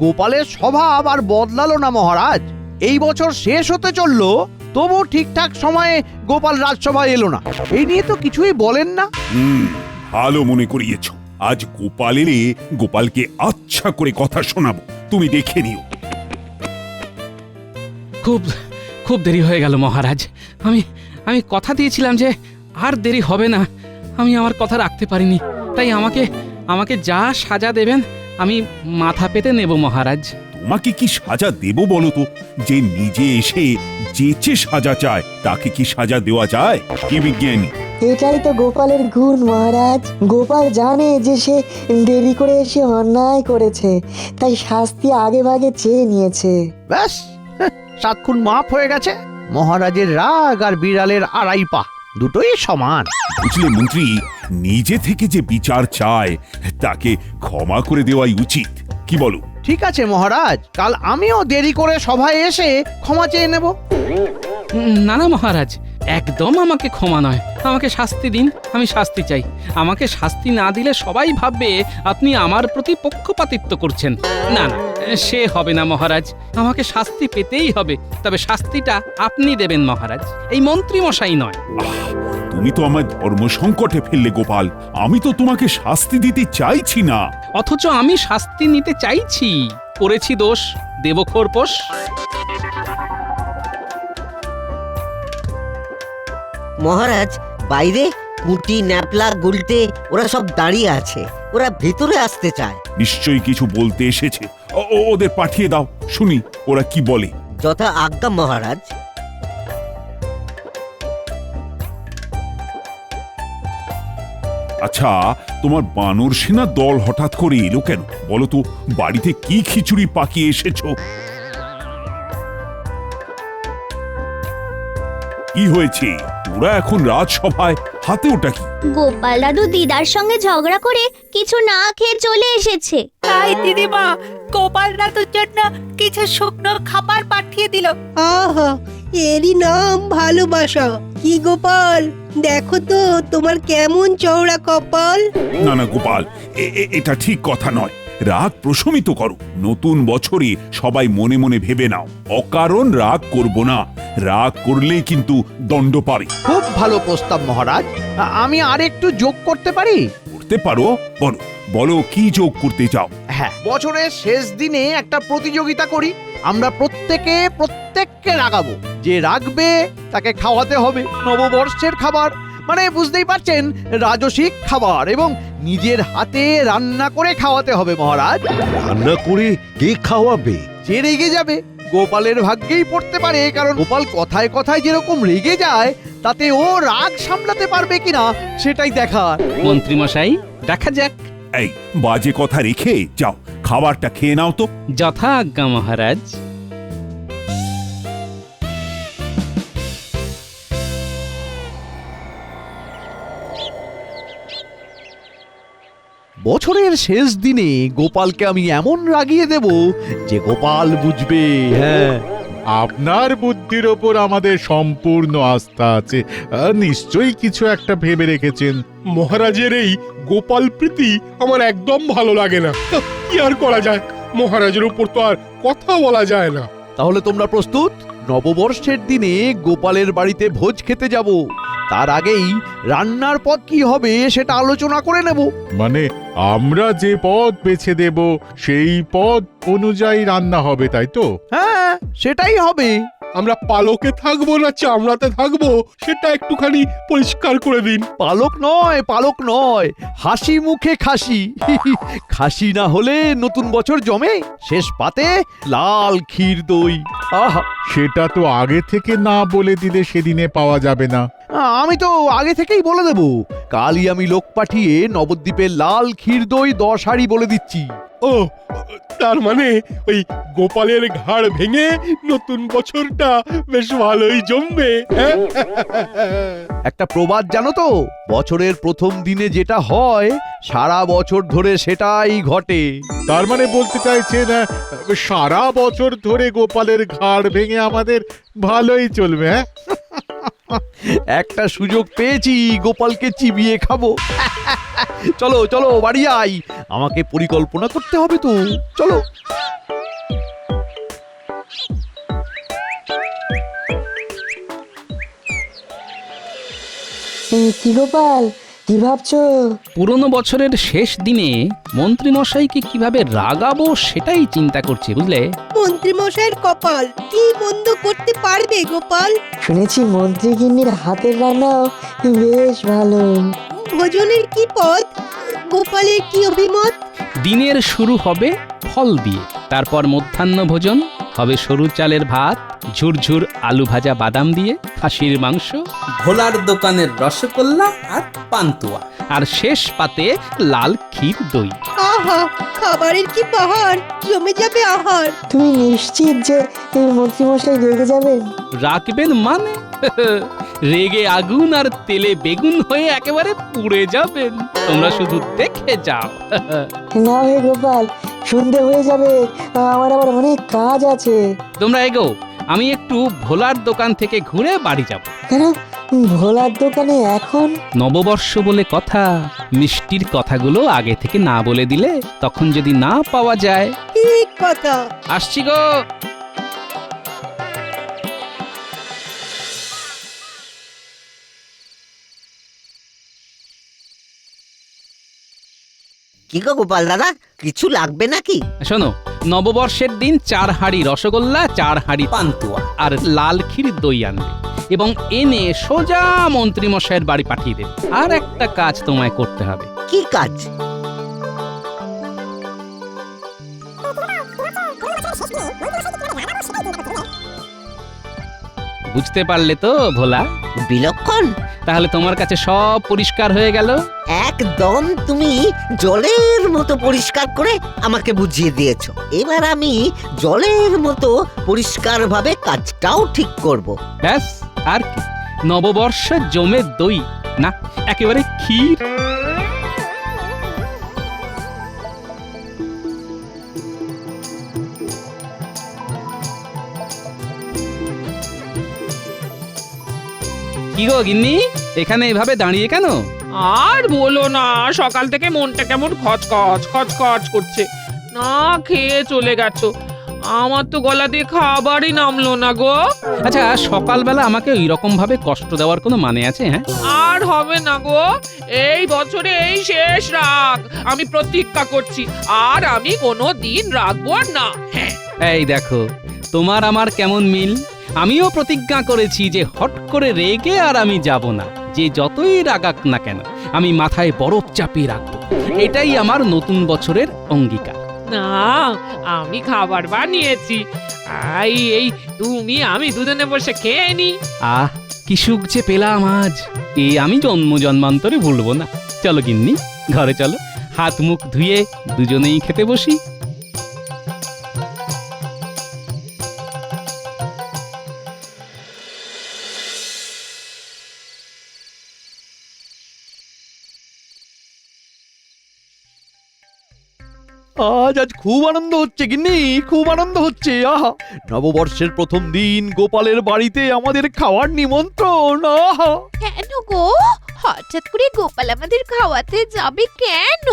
গোপালের স্বভাব আর বদলালো না মহারাজ। এই বছর শেষ হতে চললো, তবু ঠিকঠাক সময়ে গোপাল রাজসভায় এলো না। এই নিয়ে তো কিছুই বলেন না। ভালো মনে করিয়েছ। আজ গোপাল এলে গোপালকে আচ্ছা করে কথা শোনাবো, তুমি দেখে নিও। খুব খুব দেরি হয়ে গেল মহারাজ। আমি আমি কথা দিয়েছিলাম যে আর দেরি হবে না। আমি আমার কথা রাখতে পারিনি, তাই আমাকে যা সাজা দেবেন আমি মাথা পেতে নেব মহারাজ। তোমাকে কি সাজা দেব বলো তো? যে নিজে এসে যেচে সাজা চায় তাকে কি সাজা দেওয়া যায়? কি বিজ্ঞানী? এটাই তো গোপালের গুণ মহারাজ। গোপাল জানে যে সে দেরি করে এসে অন্যায় করেছে, তাই শাস্তি আগে ভাগে চেয়ে নিয়েছে। ব্যাস, 7 খুন মাফ হয়ে গেছে। মহারাজের রাগ আর বিড়ালের আড়াই পা দুটোই সমান। বুঝলে মন্ত্রী, নিজে থেকে যে বিচার চায় তাকে ক্ষমা করে দেওয়াই উচিত। কি বলো? ঠিক আছে মহারাজ, কাল আমিও দেরি করে সভায় এসে ক্ষমা চেয়ে নেব। না না মহারাজ, একদম আমাকে ক্ষমা নয়, আমাকে শাস্তি দিন। আমি শাস্তি চাই। আমাকে শাস্তি না দিলে সবাই ভাববে আপনি আমার প্রতি পক্ষপাতিত্ব করছেন। না না, সে হবে না মহারাজ। আমাকে শাস্তি পেতেই হবে, তবে শাস্তিটা আপনি দেবেন মহারাজ, এই মন্ত্রী মশাই নয়। তুমি তো আমার ধর্ম সংকটে ফেললে গোপাল। আমি তো তোমাকে শাস্তি দিতে চাইছি না। অথচ আমি শাস্তি নিতে চাইছি। করেছি দোষ, দেব খোরপোশ। মহারাজ, বাইরে পুঁটি, ন্যাপলা, গুলটে ওরা সব দাঁড়িয়ে আছে। ওরা ভিতরে আসতে চায়। নিশ্চয়ই কিছু বলতে এসেছে। ওদের পাঠিয়ে দাও, শুনি ওরা কি বলে। যথা আজ্ঞা মহারাজ। আচ্ছা, তোমার বানর সেনা দল হঠাৎ করে এলো কেন বলো তো? বাড়িতে কি খিচুড়ি পাকিয়ে এসেছো? কি হয়েছে? ওরা এখন রাজসভায়, হাতে ওটা কি? গোপাল দাদু দিদার সঙ্গে ঝগড়া করে কিছু না খেয়ে চলে এসেছে। তাই দিদিমা গোপাল দাদুর জন্য কিছু শুকনো খাবার পাঠিয়ে দিল। আহা, এরই নাম ভালোবাসা। কি গোপাল, দেখো তো তোমার কেমন চওড়া কপাল। না না গোপাল, এটা ঠিক কথা নয়। রাগ প্রশমিত করো। নতুন বছরে সবাই মনে মনে ভেবে নাও, অকারণ রাগ করব না। রাগ করলে কিন্তু দণ্ড পাবে। খুব ভালো প্রস্তাব মহারাজ। আমি আর একটু যোগ করতে পারি? করতে পারো, বলো বলো কি যোগ করতে চাও? হ্যাঁ, বছরের শেষ দিনে একটা প্রতিযোগিতা করি। আমরা প্রত্যেককে রাগাবো। যে রাগবে তাকে খাওয়াতে হবে নববর্ষের খাবার, মানে বুঝতেই পারছেন, রাজসিক খাবার, এবং নিজের হাতে রান্না করে খাওয়াতে হবে মহারাজ। রান্না করে কে খাওয়াবে? যে রেগে যাবে। গোপালের ভাগ্যেই পড়তে পারে, কারণ গোপাল কথায় কথায় যেরকম রেগে যায়, তাতে ও রাগ সামলাতে পারবে কিনা সেটাই দেখার। মন্ত্রী মশাই, দেখা যাক। এই বাজে কথা রেখে যাও, খাবারটা খেয়ে নাও তো। যথা আজ্ঞা মহারাজ। বছরের শেষ দিনে গোপালকে আমি এমন রাগিয়ে দেব যে গোপাল বুঝবে। হ্যাঁ, আপনার বুদ্ধির ওপর আমাদের সম্পূর্ণ আস্থা আছে। নিশ্চয়ই কিছু একটা ভেবে রেখেছেন। মহারাজের এই গোপাল প্রীতি আমার একদম ভালো লাগে না। কি আর করা যায়, মহারাজের উপর তো আর কথা বলা যায় না। তাহলে তোমরা প্রস্তুত? নববর্ষের দিনে গোপালের বাড়িতে ভোজ খেতে যাব। তার আগেই রান্নার পদ কি হবে সেটা আলোচনা করে নেব। মানে আমরা যে পদ বেছে দেব সেই পদ অনুযায়ী রান্না হবে, তাই তো? হ্যাঁ, সেটাই হবে। আমরা পালকে থাকবো না চামড়াতে থাকবো সেটা একটুখানি পরিষ্কার করে দিন। পালক নয়, হাসি মুখে খাসি। খাসি না হলে নতুন বছর জমে। শেষ পাতে লাল ক্ষীর দই। আহা, সেটা তো আগে থেকে না বলে দিলে সেদিনে পাওয়া যাবে না। আমি তো আগে থেকেই বলে দেব। কালই আমি লোক পাঠিয়ে নবদ্বীপের লাল ক্ষীর দই 10 হাঁড়ি বলে দিচ্ছি। ও, তার মানে ওই গোপালের ঘাড় ভেঙে নতুন বছরটা বেশ ভালোই জমবে। একটা প্রবাদ জানো তো? বছরের প্রথম দিনে যেটা হয় সারা বছর ধরে সেটাই ঘটে। তার মানে বলতে চাইছেন সারা বছর ধরে গোপালের ঘাড় ভেঙে আমাদের ভালোই চলবে। হ্যাঁ, একটা সুযোগ পেয়েছি, গোপালকে চিবিয়ে খাবো। চলো চলো বাড়ি আই, আমাকে পরিকল্পনা করতে হবে তো। চলো। কি গোপাল, কি ভাবছো? পুরনো বছরের শেষ দিনে মন্ত্রীমশাইকে কিভাবে রাগাবো সেটাই চিন্তা করছি, বুঝলে? মন্ত্রী মশাইয়ের কপাল কি মন্দ করতে পারবে গোপাল? শুনেছি মন্ত্রী গিন্নির হাতের রান্নাও বেশ ভালো। ভোজনের কি পদ? গোপালের কি অভিমত? দিনের শুরু হবে ফল দিয়ে, তারপর মধ্যাহ্ন ভোজন হবে সরু চালের ভাত, ঝুরঝুর আলু ভাজা বাদাম দিয়ে, খাসির মাংস, ভোলার দোকানের রসগোল্লা আর পান্তুয়া, আর শেষ পাতে লাল ক্ষীর দই। আহা, খাবারের কি বাহার, জমে যাবে আহার। তুমি নিশ্চিত যে মন্ত্রীমশাই রেগে যাবেন? রাখবেন মানে? রেগে আগুন আর তেলে বেগুন হয়ে একেবারে পুড়ে যাবেন। তোমরা শুধু দেখে যাও। না হে গোপাল, সন্ধে হয়ে যাবে, আমার আবার অনেক কাজ আছে। তোমরা এগো, আমি একটু ভোলার দোকান থেকে ঘুরে বাড়ি যাব। কেন ভোলার দোকানে এখন? নববর্ষ বলে কথা, মিষ্টির কথাগুলো আগে থেকে না বলে দিলে তখন যদি না পাওয়া যায়। ঠিক কথা। আসছি গো। কি গো গোপাল দাদা, কিছু লাগবে নাকি? শোনো, নববর্ষের দিন 4 হাঁড়ি রসগোল্লা, 4 হাঁড়ি পান্তুয়া আর লাল ক্ষীর দই আনবে এবং এনে সোজা মন্ত্রীমশাইয়ের বাড়ি পাঠিয়ে দেবে। আর একটা কাজ তোমায় করতে হবে। কি কাজ? বুঝতে পারলে তো ভোলা? বিলক্ষণ। তাহলে তোমার কাছে সব পরিষ্কার হয়ে গেল। একদম তুমি জলের মতো পরিষ্কার করে আমাকে বুঝিয়ে দিয়েছো। এবার আমি জলের মতো পরিষ্কারভাবে কাজটাও ঠিক করব। ব্যাস, আর কি? নববর্ষ জমে দই না, একেবারে ক্ষীর। কি গো গিন্নি, এখানে এভাবে দাঁড়িয়ে কেন? আর বলো না, সকাল থেকে মনটা কেমন খচখচ খচখচ করছে। না খেয়ে চলে গেছো, আমার তো গলা দিয়ে খাবারই নামলো না গো। আচ্ছা, সকালবেলা আমাকে এইরকম ভাবে কষ্ট দেওয়ার কোনো মানে আছে? হ্যাঁ, আর হবে না গো, এই বছরে এই শেষ রাগ। আমি প্রতিজ্ঞা করছি, আর আমি কোনো দিন রাখবো না। হ্যাঁ, এই দেখো, তোমার আমার কেমন মিল। আমিও প্রতিজ্ঞা করেছি যে হট করে রেগে আর আমি যাব না। যে যতই রাগাক না কেন, আমি মাথায় বরফ চাপিয়ে রাখবো। এটাই আমার নতুন বছরের অঙ্গীকার। না, আমি খাবার বানিয়েছি। এই তুমি আমি দুজনে বসে খেয়ে নি। আহ, কি সুখ যে পেলাম আজ, এ আমি জন্ম জন্মান্তরে ভুলবো না। চলো গিন্নি, ঘরে চলো, হাত মুখ ধুয়ে দুজনেই খেতে বসি। আজ খুব আনন্দ হচ্ছে গিন্নি, খুব আনন্দ হচ্ছে। আহা, নববর্ষের প্রথম দিন গোপালের বাড়িতে আমাদের খাওয়ার নিমন্ত্রণ। আহা, কেন গো, হঠাৎ করে গোপাল আমাদের খাওয়াতে যাবে কেন?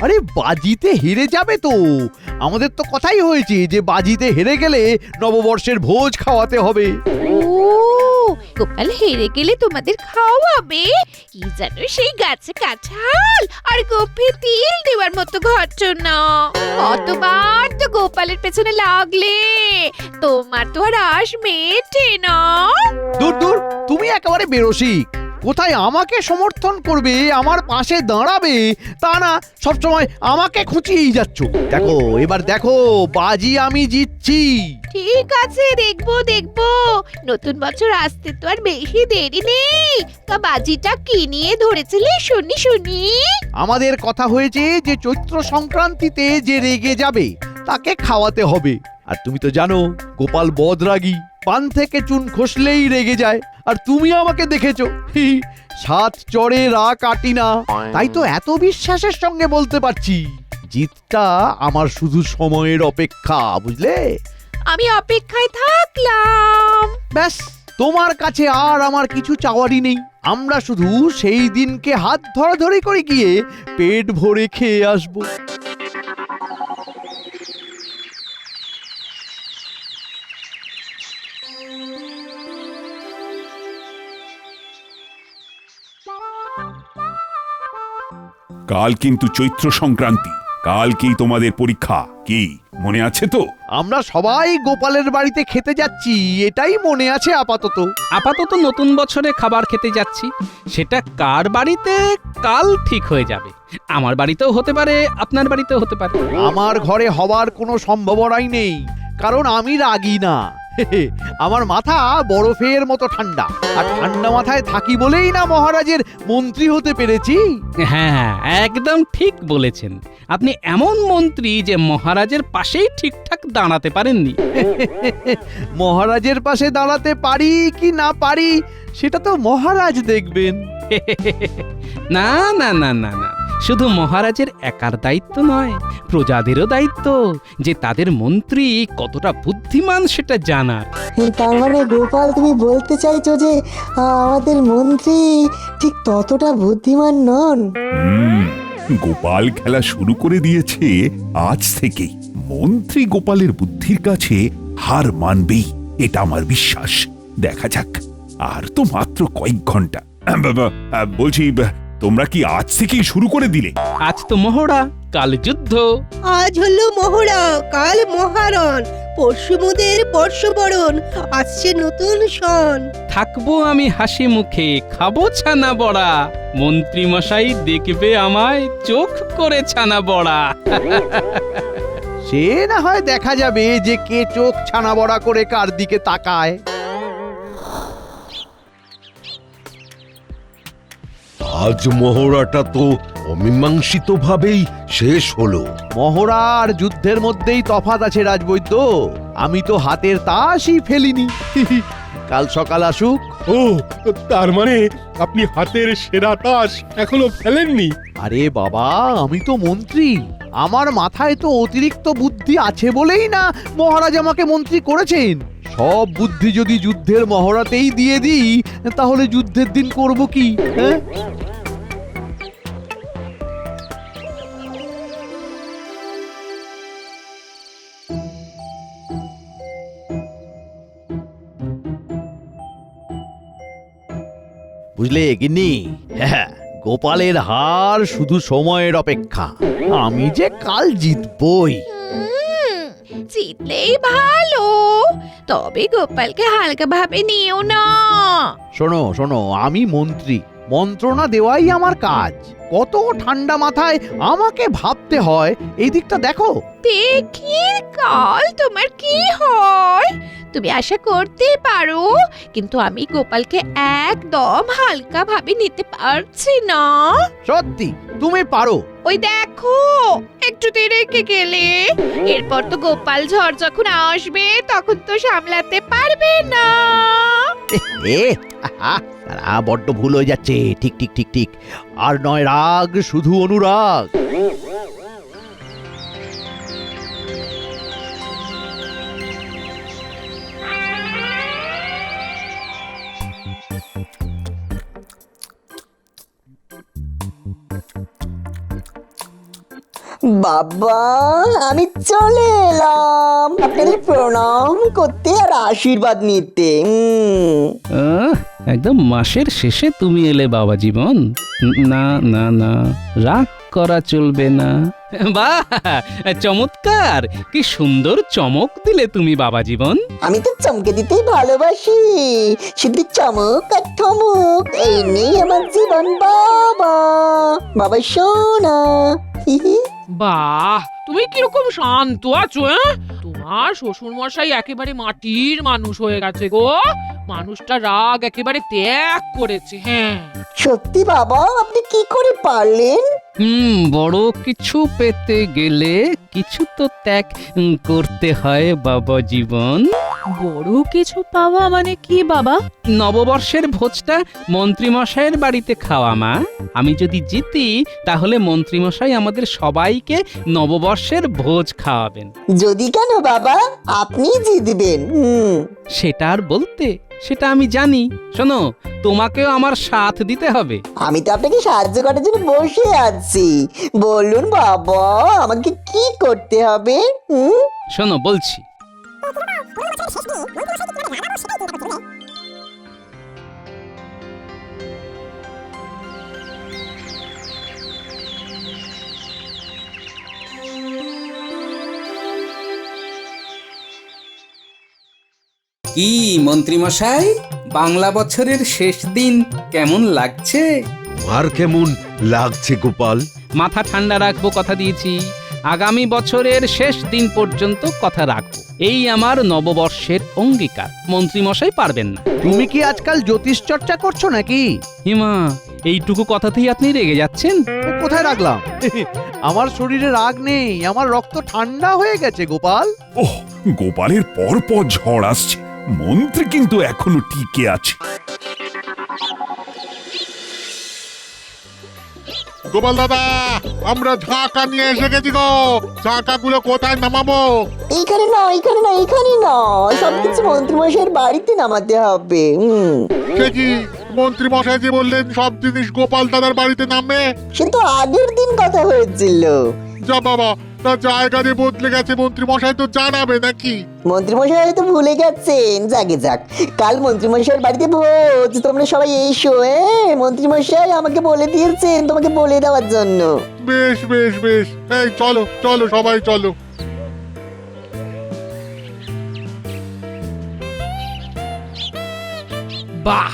আরে বাজিতে হেরে যাবে তো। আমাদের তো কথাই হয়েছে যে বাজিতে হেরে গেলে নববর্ষের ভোজ খাওয়াতে হবে। ও, গোপাল হেরে গেলে তোমাদের খাওয়াবে? কি জানো, সেই গাছে কাঁঠাল আর গোফে তিল দেওয়ার মতো ঘটনা। কতবার তো গোপালের পেছনে লাগলে, তোমার তো আর আশ মেটে না। দূর দূর, তুমি একেবারে বেরসিক। কোথায় আমাকে সমর্থন করবে, আমার পাশে দাঁড়াবে, তা না সবসময় আমাকে খুঁচিয়েই যাচ্ছ। দেখো, এবার দেখো, বাজি আমি জিতছি। ঠিক আছে, দেখবো দেখবো। নতুন বছর আসতে তো আর বেশি দেরি নেই। তা বাজিটা কি নিয়ে ধরেছিলে শুনি শুনি। আমাদের কথা হয়েছে যে চৈত্র সংক্রান্তিতে যে রেগে যাবে তাকে খাওয়াতে হবে। আর তুমি তো জানো গোপাল বদরাগী, পান থেকে চুন খসলেই রেগে যায়। আর তুমি আমাকে দেখেছো, 7 চড়ে রা কাটি না। তাই তো এত বিশ্বাসের সঙ্গে বলতে পারছি, জিতটা আমার শুধু সময়ের অপেক্ষা, বুঝলে? আমি অপেক্ষায় থাকলাম। ব্যাস, তোমার কাছে আর আমার কিছু চাওয়ারই নেই। আমরা শুধু সেই দিনকে হাত ধরাধরি করে গিয়ে পেট ভরে খেয়ে আসবো। কাল কিন্তু চৈত্র সংক্রান্তি, কালকেই তোমাদের পরীক্ষা। কি মনে আছে তো? আমরা সবাই গোপালের বাড়িতে খেতে যাচ্ছি, এটাই মনে আছে আপাতত। আপাতত নতুন বছরে খাবার খেতে যাচ্ছি, সেটা কার বাড়িতে কাল ঠিক হয়ে যাবে। আমার বাড়িতেও হতে পারে, আপনার বাড়িতেও হতে পারে। আমার ঘরে হবার কোনো সম্ভাবনাই নেই, কারণ আমি রাগী না। আমার মাথা বরফের মতো ঠান্ডা, আর ঠান্ডা মাথায় থাকি বলেই না মহারাজের মন্ত্রী হতে পেরেছি। হ্যাঁ, একদম ঠিক বলেছেন। আপনি এমন মন্ত্রী যে মহারাজের পাশেই ঠিকঠাক দাঁড়াতে পারেননি। মহারাজের পাশে দাঁড়াতে পারি কি না পারি সেটা তো মহারাজ দেখবেন। না না না না না, শুধু মহারাজের একার দায়িত্ব নয়, প্রজাদেরও দায়িত্ব যে তাদের মন্ত্রী কতটা বুদ্ধিমান সেটা জানার। তার মানে গোপাল, তুমি বলতে চাইছো যে আমাদের মন্ত্রী ঠিক ততটা বুদ্ধিমান নন? গোপাল খেলা শুরু করে দিয়েছে আজ থেকেই। মন্ত্রী গোপালের বুদ্ধির কাছে হার মানবেই, এটা আমার বিশ্বাস। দেখা যাক, আর তো মাত্র কয়েক ঘন্টা। বলছি, তোমরা কি আজ থেকেই শুরু করে দিলে? আজ তো মহড়া, কাল যুদ্ধ। আজ হলো মহড়া, কাল মহারণ, পরশু মোদের বর্ষবরণ, আসছে নতুন সন। থাকবো আমি হাসি মুখে, খাবো ছানা বড়া, মন্ত্রী মশাই দেখবে আমায় চোখ করে ছানা বড়া। সে না হয় দেখা যাবে যে কে চোখ ছানা বড়া করে কার দিকে তাকায়। আজ মহড়াটা তো অমীমাংসিত ভাবেই শেষ হলো। মহড়া আর যুদ্ধের মধ্যেই তফাৎ আছে রাজবৈদ্য। আমি তো হাতের তাসই ফেলিনি। কাল সকাল আসুক। ও, তার মানে আপনি হাতের সেরা তাস এখনো ফেলেননি? আরে বাবা, আমি তো মন্ত্রী, আমার মাথায় তো অতিরিক্ত বুদ্ধি আছে বলেই না মহারাজ আমাকে মন্ত্রী করেছেন। সব বুদ্ধি যদি যুদ্ধের মহড়াতেই দিয়ে দিই, তাহলে যুদ্ধের দিন করব কি? হ্যাঁ, বুঝলে গিন্নি? হ্যাঁ, গোপালের হার শুধু সময়ের অপেক্ষা। আমি যে কাল জিতবই। জিতলেই ভালো, তবে গোপালকে হালকা ভাবে নিও না। শোনো শোনো, আমি মন্ত্রী, মন্ত্রণা দেওয়াই আমার কাজ। কত ঠান্ডা মাথায় আমাকে ভাবতে হয়, এই দিকটা দেখো। দেখি কাল তোমার কি হয়। তুমি আশা করতে পারো, কিন্তু আমি গোপালকে একদম হালকা ভাবে নিতে পারছি না। সত্যি তুমি পারো। ওই দেখো, একটুতে রেখে গেলে, এরপর তো গোপাল ঝড় যখন আসবে তখন তো সামলাতে পারবে না। বড্ড ভুল হয়ে যাচ্ছে। ঠিক ঠিক ঠিক ঠিক, আর নয় রাগ, শুধু অনুরাগ। বাবা, আমি চলে এলাম আপনাদের প্রণাম করতে আর আশীর্বাদ নিতে। একদম মাসের শেষে তুমি এলে বাবা জীবন। না না না, রাগ করা চলবে না। বাহ, চমৎকার! কি সুন্দর চমক দিলে তুমি বাবা জীবন। আমি তো চমকে দিতেই ভালোবাসি, শুধু চমক আর ঠমক, এই নেই আমার জীবন। বাবা, বাবা সোনা। বাহ, তুমি কিরকম শান্ত আছো? তোমার শ্বশুর মশাই একেবারে মাটির মানুষ হয়ে গেছে গো। মানুষটা রাগ একেবারে ত্যাগ করেছে। হ্যাঁ, সত্যি বাবা, আপনি কি করে পারলেন? বড় কিছু পেতে গেলে কিছু তো ত্যাগ করতে হয় বাবা জীবন। বড় কিছু পাওয়া মানে কি বাবা? নববর্ষের ভোজটা মন্ত্রীমশাইয়ের বাড়িতে খাওয়া মা। আমি যদি জিতি তাহলে মন্ত্রীমশাই আমাদের সবাইকে নববর্ষের ভোজ খাওয়াবেন। যদি কেন বাবা, আপনি জিতবেন। সেটা আর বলতে, সেটা আমি জানি। শোনো, তোমাকেও আমার সাথ দিতে হবে। আমি তো আপনাকে সাহায্য করার জন্য বসে আছি। বলুন বাবা, আমাকে কি করতে হবে? শোনো বলছি। কি মন্ত্রীমশাই, বাংলা বছরের শেষ দিন কেমন লাগছে? আর কেমন লাগছে গোপাল? মাথা ঠান্ডা রাখবো কথা দিয়েছি। আগামী বছরের শেষ দিন পর্যন্ত কথা রাখবো, এই আমার নববর্ষের অঙ্গীকার। মন্ত্রীমশাই পারবেন না। তুমি কি আজকাল জ্যোতিষ চর্চা করছো নাকি? হিমা, এইটুকু কথাতেই আপনি রেগে যাচ্ছেন? কোথায় রাখলাম? আমার শরীরে রাগ নেই, আমার রক্ত ঠান্ডা হয়ে গেছে গোপাল। ওহ, গোপালের পর পর ঝড় আসছে, মন্ত্রী কিন্তু এখনো টিকে আছে। গোপাল দাদা, আমরা ঝাঁকা নিয়ে এসে গেছি গো। ঝাঁকাগুলো কোথায় নামাবো? এইখানে না, এইখানে না, এইখানে না, সবকিছু মন্ত্রীমশাইয়ের বাড়িতে নামাতে হবে। সে কি, মন্ত্রী মশাই যে বললেন সব জিনিস গোপাল দাদার বাড়িতে নামবে? সে তো আগের দিন কথা হয়েছিল। যা বাবা, তার জায়গা যে বদলে গেছে, মন্ত্রী মশাই তো জানাবে নাকি? মন্ত্রীমশাই হয়তো ভুলে গেছেন। যাকে যাক, কাল মন্ত্রীমশাইয়ের বাড়িতে ভোজ, তোমরা সবাই এসো। মন্ত্রীমশাই আমাকে বলে দিয়েছেন তোমাকে বলে দেওয়ার জন্য। বেশ বেশ বেশ, এই চলো চলো সবাই চলো। বাহ,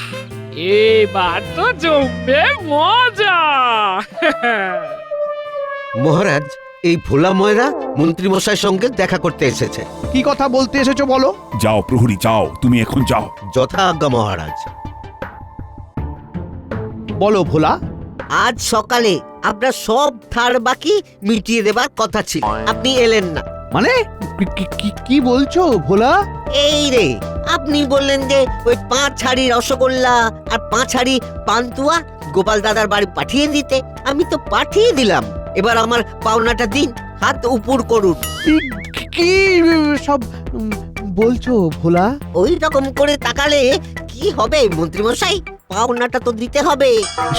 এবার তো জমবে মজা। মহারাজ, এই ভোলা ময়রা মন্ত্রী মশাইয়ের সঙ্গে দেখা করতে এসেছে। কি কথা বলতে এসেছো বলো? যাও প্রহরী, যাও, তুমি এখন যাও। যথা আজ্ঞা মহারাজ। বলো ভোলা। আজ সকালে আপনার সব ধার বাকি মিটিয়ে দেবার কথা ছিল, আপনি এলেন না। মানে কি বলছো ভোলা? এই রে, আপনি বললেন যে ওই 5 হাঁড়ি রসগোল্লা আর 5 হাঁড়ি পান্তুয়া গোপাল দাদার বাড়ি পাঠিয়ে দিতে। আমি তো পাঠিয়ে দিলাম, এবার আমার পাওনাটা দিন, হাত উপর করুন। কি সব বলছো ভোলা? ওই রকম করে তাকালে কি হবে মন্ত্রী মশাই? পাওনাটা তো দিতে হবে।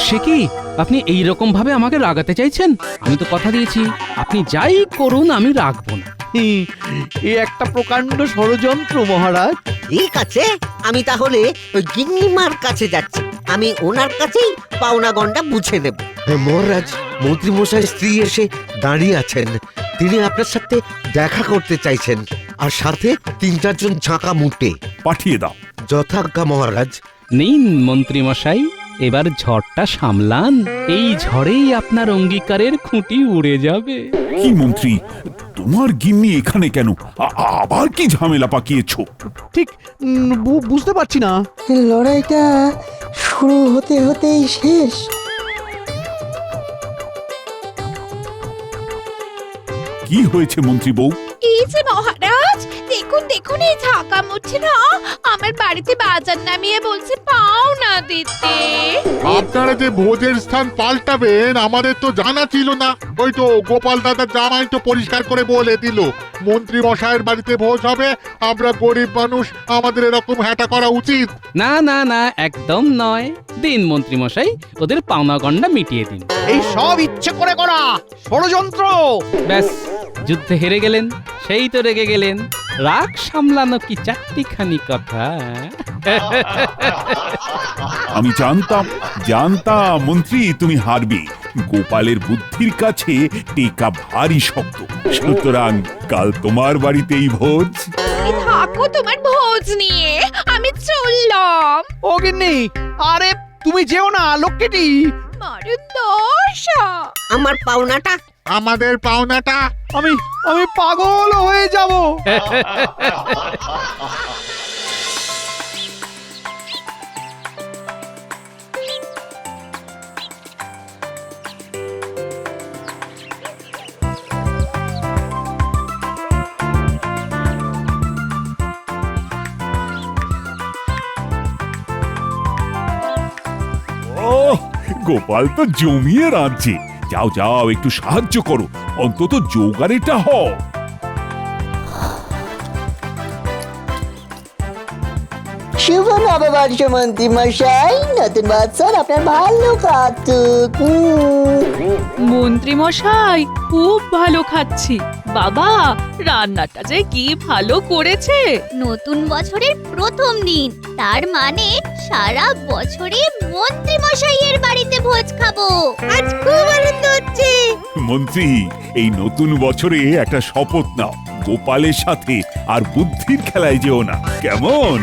সে কি, আপনি এই রকম ভাবে আমাকে রাগাতে চাইছেন? আমি তো কথা দিয়েছি, আপনি যাই করুন আমি রাখবো না। এ একটা প্রকাণ্ড ষড়যন্ত্র মহারাজ। ঠিক আছে, আমি তাহলে ওই গিন্নিমার কাছে যাচ্ছি, আমি ওনার কাছেই পাওনা গন্ডা বুঝে নেব। মহারাজ, মন্ত্রী মশাই স্ত্রী এসে দাঁড়িয়ে আছেন, তিনি আপনার সাথে দেখা করতে চাইছেন, আর সাথে 3-4 জন ঝাঁকা মুটে। পাঠিয়ে দাও। যথাজ্ঞা মহারাজ। নিন মন্ত্রীমশাই, এবার ঝড়টা সামলান। এই ঝড়েই আপনার অঙ্গীকারের খুঁটি উড়ে যাবে। কি মন্ত্রী, তোমার গিন্নি এখানে কেন? আবার কি ঝামেলা পাকিয়েছো? ঠিক বুঝতে পারছি না। লড়াইটা শুরু হতে হতেই শেষ। কি হয়েছে মন্ত্রী বউ? এই যে মহারাজ, দেখুন দেখুন, এই ঝাঁকা মুচ্ছে না আমার বাড়িতে বাজার নামিয়ে বলছে পাওনা দিতে। আপনারা যে ভোজের স্থান পাল্টাবেন আমাদের তো জানা ছিল না। ওই তো গোপাল দাদার জামাই তো পরিষ্কার করে বলে দিল, মন্ত্রী মশাইয়ের বাড়িতে ভোজ হবে, আমরা গরিব মানুষ, আমাদের এরকম হ্যাটা করা উচিত? না না না, একদম নয়। দিন মন্ত্রীমশাই, ওদের পাওনা গন্ডা মিটিয়ে দিন। এই সব ইচ্ছে করে করা ষড়যন্ত্র। ব্যাস, যুদ্ধে হেরে গেলেন, সেই তো রেগে গেলেন। রাগ সামলানো কি চারটিখানি কথা? আমি জানতাম মন্ত্রী তুমি হারবে। গোপালের বুদ্ধির কাছে টেকা ভারী শক্ত। সুতরাং কাল তোমার বাড়িতেই ভোজ। এই থাকো তোমার ভোজ নিয়ে, আমি চললাম। ও গিন্নি, আরে তুমি যেও না লক্ষ্মীটি। মারুন দশা। আমার পাওনাটা, আমাদের পাওনাটা। আমি পাগল হয়ে যাব। গোপাল তো জমিয়ে রাঁধছে। যাও যাও, একটু সাহায্য করো, অন্তত জোগাড়েটা হও। শুভ নববর্ষ মন্ত্রী মশাই, নতুন বছর আপনার ভালো কাটুক। মন্ত্রী মশাই, খুব ভালো খাচ্ছি। বাবা, রান্নাটা যে কি ভালো করেছে। নতুন বছরের প্রথম দিন, তার মানে সারা বছরে মন্ত্রী মশাইয়ের বাড়িতে ভোজ খাবো। আজ খুব আনন্দ হচ্ছে। মন্ত্রী, এই নতুন বছরে একটা শপথ নাও, গোপালের সাথে আর বুদ্ধির খেলায় যেও না, কেমন?